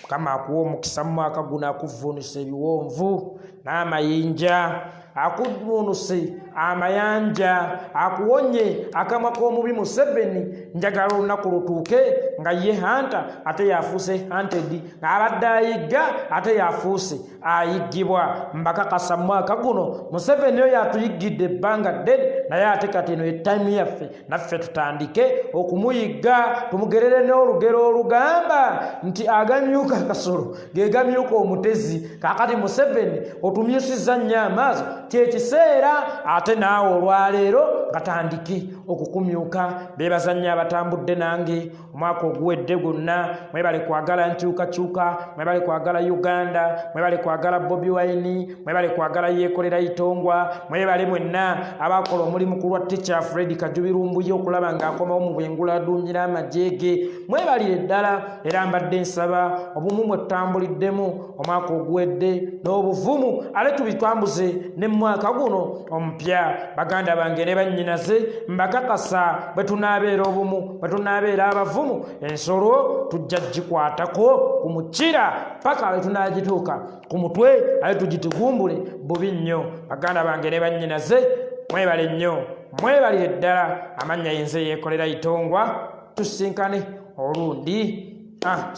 Mukama akuwa omukisa mu mwaka guno akuvvuunusa ebiwonvu n'amayinja akuvvuunuse amayanja akuwonye akamwa k'omubi Museveni. Njagala olunaku lutuuke nga ye hanta ate yafuuse hunted ng'abadde ayigga ate yafuuse ayiggibwa. Mbakakasa mu mwaka guno Museveni oyo yatuyigidde ebbanga ddene naye ate kati eno etime yaffe naffe tutandike okumuyigga tumugerere n'olugero olugamba nti agamyuka akasolo ge gamyuka omutezi. Kakati Museveni otumyusizza nnyo amaaso kyekiseera ate naawe olwaleero gatandike okukumyuka. Beebaza nnyo abatambudde nange omwaka oguwedde gwonna. Mwebale kwagala nkyukakyuka, mwebale kwagala Uganda, mwebale kwagala Bobi Wine, mwebale kwagala yeekolera Itongwa, mwebale mwenna abakola omulimu ku lwa Teacher Fred Kajubirumbuye okulaba ng'akomawo mu bwengula adunyira amagye ge. Mwebalire ddala era mbadde nsaba obumu mwe tutambuliddemu omwaka oguwedde n'obuvumu ale tubitwambuze ne mwaka guno omupya. Baganda bange ne bannyinaze mbakakasa bwe tunaabeera obumu bwe tunaabeera abavumu ensolo tujja gikwatako ku mukira paka bwe tunaagituuka ku mutwe ale tugitigumbule bubi nnyo. Baganda bange ne bannyinaze mwebale nnyo mwebalire ddala. Amannya yenze yeekolera Itongwa tusinkane olundi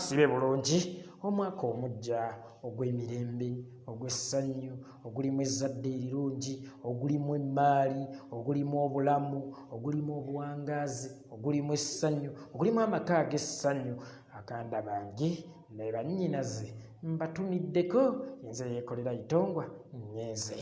sibe bulungi omwaka omujja ogw'emirembe ogw'essanyu ogulimu ezzadde erirungi ogulimu emmaali ogulimu obulamu ogulimu obuwangaazi ogulimu essanyu ogulimu amaka ag'essanyu aganda bange ne bannyinaze mbatumiddeko nze yeekolera itongwa nnyeze.